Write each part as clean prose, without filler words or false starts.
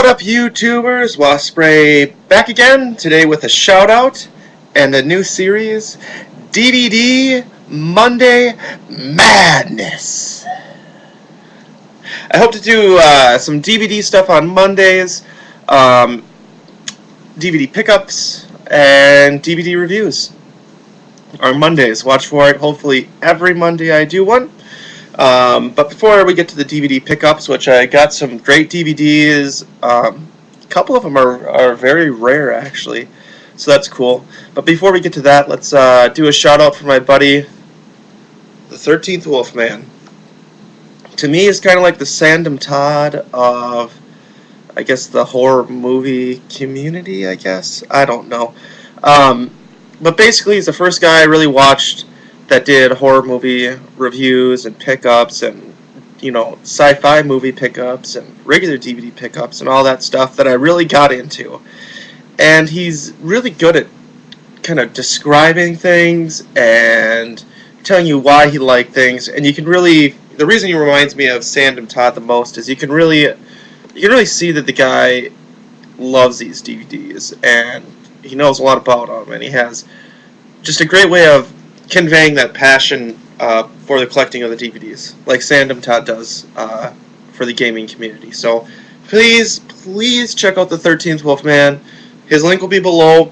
up, YouTubers? Wasspray back again today with a shout out and a new series, DVD Monday Madness. I hope to do some DVD stuff on Mondays, DVD pickups, and DVD reviews on Mondays. Watch for it. Hopefully every Monday I do one. But before we get to the DVD pickups, which I got some great DVDs, a couple of them are very rare actually, so that's cool. But before we get to that, let's do a shout out for my buddy, the 13th Wolfman. To me, he's kind of like the Sandom Todd of, I guess, the horror movie community, I guess. I don't know. But basically, he's the first guy I really watched that did horror movie reviews and pickups and, sci-fi movie pickups and regular DVD pickups and all that stuff that I really got into. And he's really good at kind of describing things and telling you why he liked things. And you can really, the reason he reminds me of Sandom Todd the most is you can really see that the guy loves these DVDs and he knows a lot about them, and he has just a great way of conveying that passion for the collecting of the DVDs, like Sandom Todd does for the gaming community. So please check out the 13th Wolfman. His link will be below.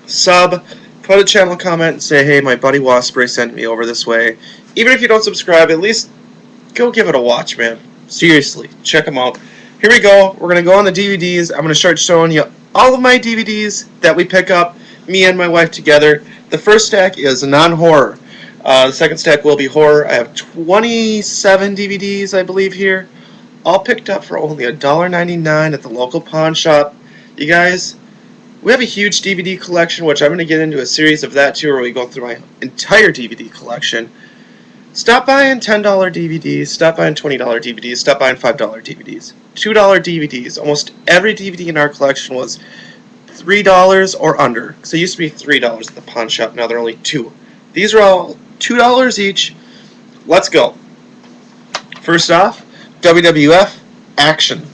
Sub, put a channel comment and say, hey, my buddy Wasspray sent me over this way. Even if you don't subscribe, at least go give it a watch, man. Seriously, check them out. Here we go. We're going to go on the DVDs. I'm going to start showing you all of my DVDs that we pick up, me and my wife together. The first stack is non-horror. The second stack will be horror. I have 27 DVDs, I believe, here, all picked up for only $1.99 at the local pawn shop. You guys, we have a huge DVD collection, which I'm going to get into a series of that too, where we go through my entire DVD collection. Stop buying $10 DVDs, stop buying $20 DVDs, stop buying $5 DVDs, $2 DVDs. Almost every DVD in our collection was $3 or under. So it used to be $3 at the pawn shop, now they're only $2. These are all $2 each. Let's go. First off, WWF Action.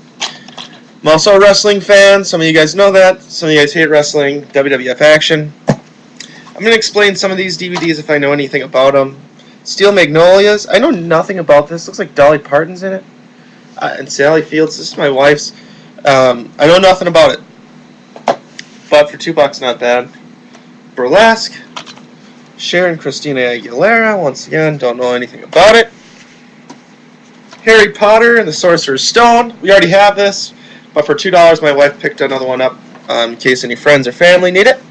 I'm also a wrestling fan. Some of you guys know that. Some of you guys hate wrestling. WWF Action. I'm going to explain some of these DVDs if I know anything about them. Steel Magnolias. I know nothing about this. Looks like Dolly Parton's in it. And Sally Fields. This is my wife's. I know nothing about it. But for $2, not bad. Burlesque. Sharon Christina Aguilera. Once again, don't know anything about it. Harry Potter and the Sorcerer's Stone. We already have this. But for $2, my wife picked another one up in case any friends or family need it.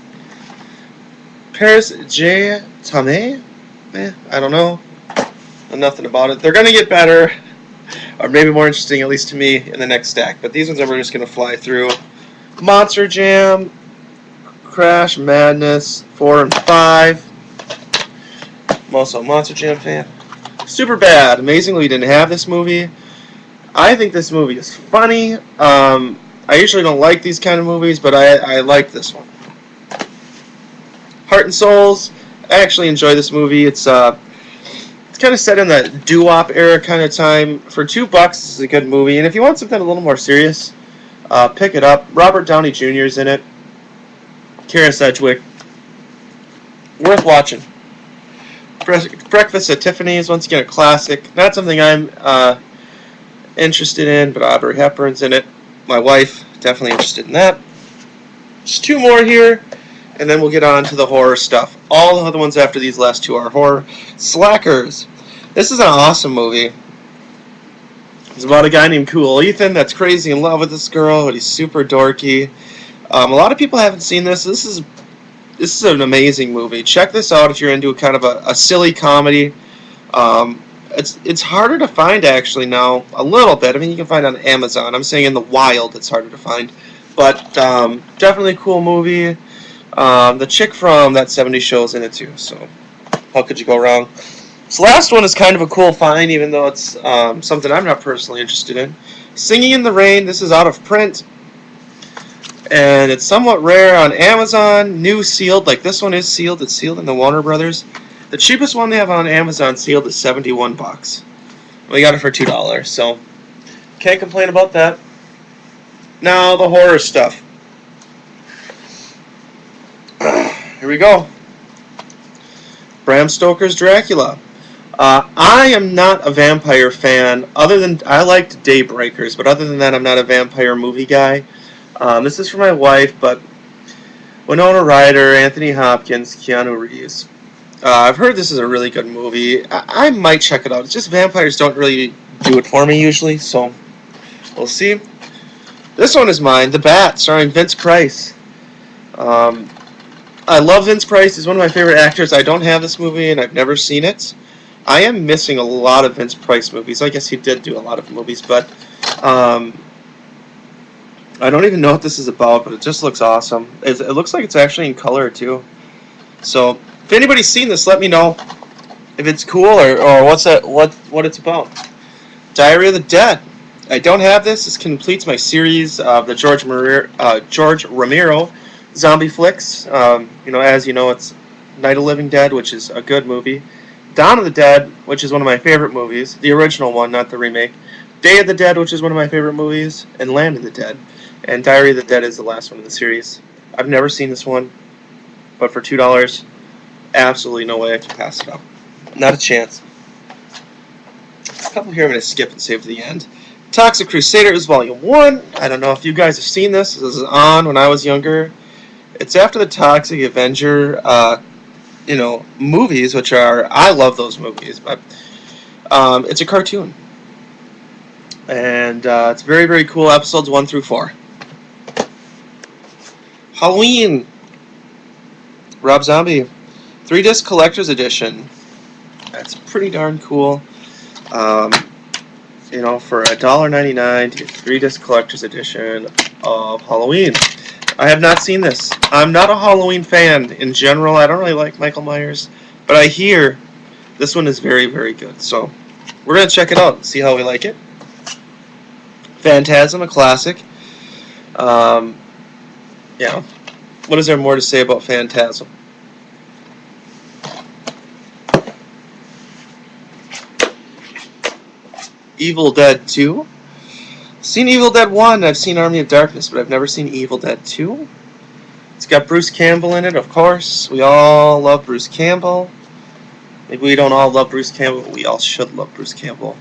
Paris J. Tomei. I don't know. Nothing about it. They're going to get better. Or maybe more interesting, at least to me, in the next stack. But these ones we're just going to fly through. Monster Jam. Crash Madness 4 and 5. I'm also a Monster Jam fan. Superbad. Amazingly, we didn't have this movie. I think this movie is funny. I usually don't like these kind of movies, but I like this one. Heart and Souls. I actually enjoy this movie. It's kind of set in the doo-wop era kind of time. For $2, this is a good movie. And if you want something a little more serious, pick it up. Robert Downey Jr. is in it. Karen Sedgwick. Worth watching. Breakfast at Tiffany's, once again a classic. Not something I'm interested in, but Audrey Hepburn's in it. My wife, definitely interested in that. Just 2 more here, and then we'll get on to the horror stuff. All the other ones after these last 2 are horror. Slackers. This is an awesome movie. It's about a guy named Cool Ethan that's crazy in love with this girl, but he's super dorky. A lot of people haven't seen this. This is an amazing movie. Check this out if you're into kind of a silly comedy. It's harder to find actually now, a little bit. I mean, you can find it on Amazon. I'm saying in the wild it's harder to find. But definitely a cool movie. The chick from That 70s Show is in it too, so how could you go wrong? This last one is kind of a cool find, even though it's something I'm not personally interested in. Singing in the Rain. This is out of print. And it's somewhat rare on Amazon. New sealed, like this one is sealed. It's sealed in the Warner Brothers. The cheapest one they have on Amazon sealed is $71. We got it for $2, so can't complain about that. Now the horror stuff. Here we go. Bram Stoker's Dracula. I am not a vampire fan. Other than I liked Daybreakers, but other than that, I'm not a vampire movie guy. This is for my wife, but Winona Ryder, Anthony Hopkins, Keanu Reeves. I've heard this is a really good movie. I might check it out. It's just vampires don't really do it for me usually, so we'll see. This one is mine, The Bat, starring Vince Price. I love Vince Price. He's one of my favorite actors. I don't have this movie, and I've never seen it. I am missing a lot of Vince Price movies. I guess he did do a lot of movies, but I don't even know what this is about, but it just looks awesome. It looks like it's actually in color, too. So, if anybody's seen this, let me know if it's cool or what it's about. Diary of the Dead. I don't have this. This completes my series of the George Romero zombie flicks. As you know, it's Night of the Living Dead, which is a good movie. Dawn of the Dead, which is one of my favorite movies. The original one, not the remake. Day of the Dead, which is one of my favorite movies. And Land of the Dead. And Diary of the Dead is the last one in the series. I've never seen this one, but for $2, absolutely no way I can pass it up. Not a chance. A couple here I'm going to skip and save to the end. Toxic Crusaders Volume 1. I don't know if you guys have seen this. This is on when I was younger. It's after the Toxic Avenger, movies, which are, I love those movies, but it's a cartoon. And it's very, very cool, episodes 1 through 4. Halloween. Rob Zombie. 3-disc collector's edition. That's pretty darn cool. For $1.99 to get 3-disc collector's edition of Halloween. I have not seen this. I'm not a Halloween fan in general. I don't really like Michael Myers, but I hear this one is very, very good. So we're going to check it out and see how we like it. Phantasm, a classic. What is there more to say about Phantasm? Evil Dead 2. Seen Evil Dead 1, I've seen Army of Darkness, but I've never seen Evil Dead 2. It's got Bruce Campbell in it, of course. We all love Bruce Campbell. Maybe we don't all love Bruce Campbell, but we all should love Bruce Campbell.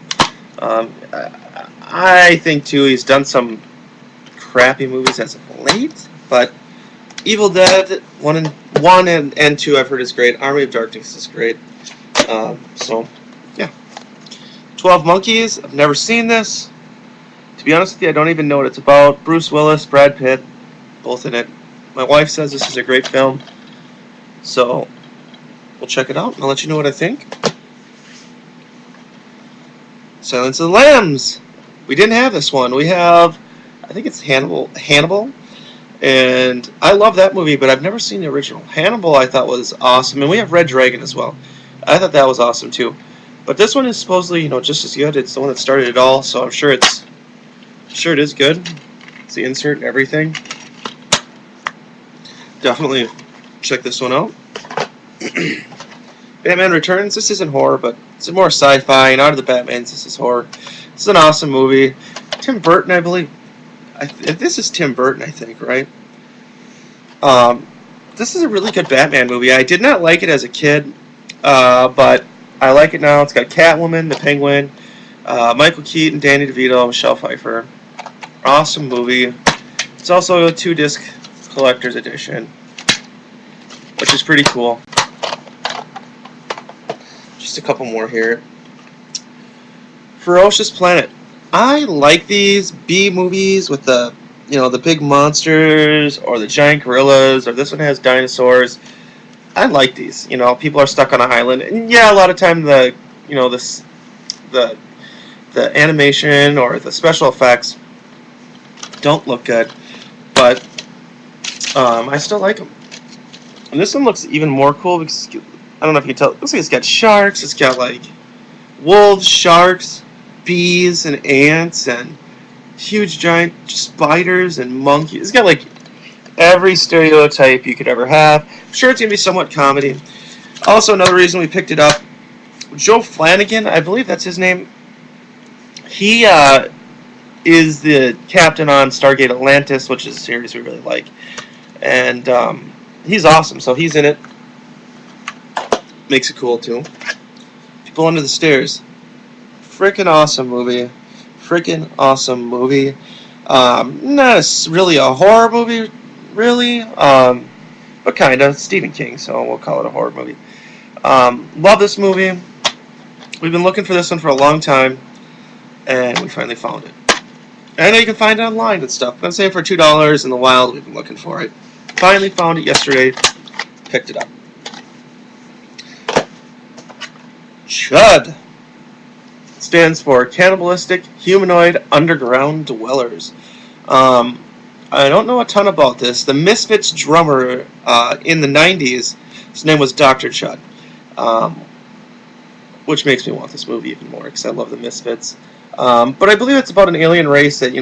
I think, too, he's done some crappy movies as of late, but Evil Dead 1 and 2 I've heard is great. Army of Darkness is great. 12 Monkeys, I've never seen this. To be honest with you, I don't even know what it's about. Bruce Willis, Brad Pitt, both in it. My wife says this is a great film. So, we'll check it out and I'll let you know what I think. Silence of the Lambs. We didn't have this one. We have, I think it's Hannibal. And I love that movie, but I've never seen the original. Hannibal I thought was awesome. And we have Red Dragon as well. I thought that was awesome too. But this one is supposedly, just as good. It's the one that started it all, so I'm sure it is good. It's the insert and everything. Definitely check this one out. Batman Returns. This isn't horror, but it's more sci-fi, and out of the Batmans, this is horror. This is an awesome movie. Tim Burton, I believe. This is Tim Burton, I think, right? This is a really good Batman movie. I did not like it as a kid, but I like it now. It's got Catwoman, the Penguin, Michael Keaton, Danny DeVito, Michelle Pfeiffer. Awesome movie. It's also a 2-disc collector's edition, which is pretty cool. Just a couple more here. Ferocious Planet. I like these B movies with the big monsters or the giant gorillas, or this one has dinosaurs. I like these. People are stuck on an island, and a lot of time the animation or the special effects don't look good, but I still like them. And this one looks even more cool because I don't know if you can tell. It looks like it's got sharks. It's got like wolves, sharks, bees, and ants, and huge giant spiders and monkeys. It's got like every stereotype you could ever have. I'm sure it's going to be somewhat comedy. Also, another reason we picked it up, Joe Flanagan, I believe that's his name. He is the captain on Stargate Atlantis, which is a series we really like. And he's awesome, so he's in it. Makes it cool, too. People Under the Stairs. Freaking awesome movie. Freaking awesome movie. Not really a horror movie, really, but kind of. Stephen King, so we'll call it a horror movie. Love this movie. We've been looking for this one for a long time, and we finally found it. And I know you can find it online and stuff, but I'm saying for $2 in the wild, we've been looking for it. Finally found it yesterday, picked it up. CHUD stands for Cannibalistic Humanoid Underground Dwellers. I don't know a ton about this. The Misfits drummer in the 90s, his name was Dr. Chud, which makes me want this movie even more because I love the Misfits. But I believe it's about an alien race that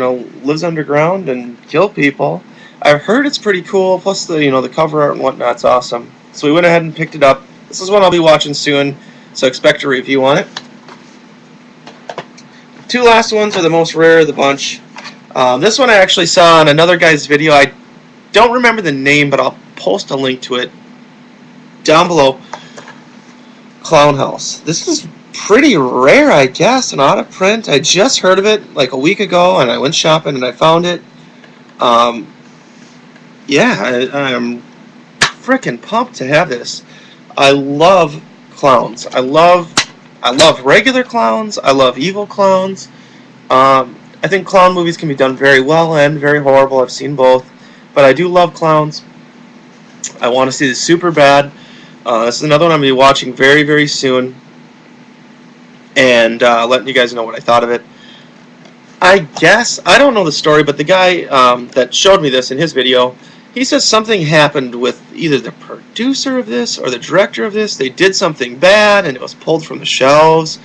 lives underground and kill people. I've heard it's pretty cool. Plus the cover art and whatnot's awesome. So we went ahead and picked it up. This is one I'll be watching soon, so expect a review on it. Two last ones are the most rare of the bunch. This one I actually saw on another guy's video. I don't remember the name, but I'll post a link to it down below. Clown House. This is pretty rare, I guess, and out of print. I just heard of it like a week ago, and I went shopping and I found it. Yeah, I'm freaking pumped to have this. I love clowns. I love regular clowns. I love evil clowns. I think clown movies can be done very well and very horrible. I've seen both, but I do love clowns. I want to see this super bad. This is another one I'm going to be watching very, very soon, and letting you guys know what I thought of it. I guess, I don't know the story, but the guy that showed me this in his video, he says something happened with either the producer of this or the director of this. They did something bad and it was pulled from the shelves.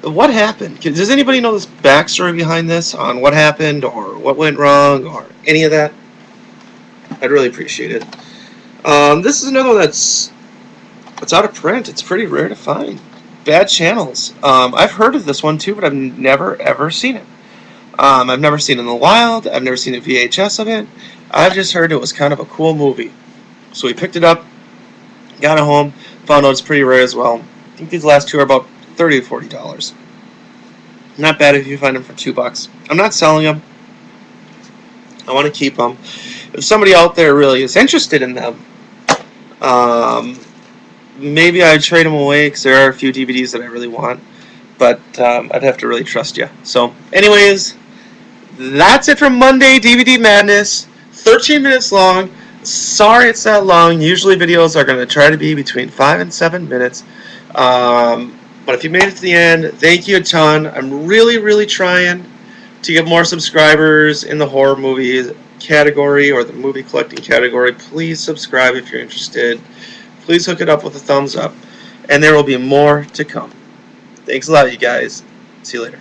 What happened? Does anybody know this backstory behind this on what happened or what went wrong or any of that? I'd really appreciate it. This is another one that's out of print. It's pretty rare to find. Bad Channels. I've heard of this one too, but I've never ever seen it. I've never seen it in the wild. I've never seen a VHS of it. I've just heard it was kind of a cool movie. So we picked it up, got it home, found out it's pretty rare as well. I think these last two are about $30 to $40. Not bad if you find them for $2. I'm not selling them. I want to keep them. If somebody out there really is interested in them, maybe I'd trade them away because there are a few DVDs that I really want. But I'd have to really trust you. So, anyways, that's it for Monday DVD Madness. 13 minutes long. Sorry it's that long. Usually videos are going to try to be between 5 and 7 minutes. But if you made it to the end, thank you a ton. I'm really, really trying to get more subscribers in the horror movies category or the movie collecting category. Please subscribe if you're interested. Please hook it up with a thumbs up. And there will be more to come. Thanks a lot, you guys. See you later.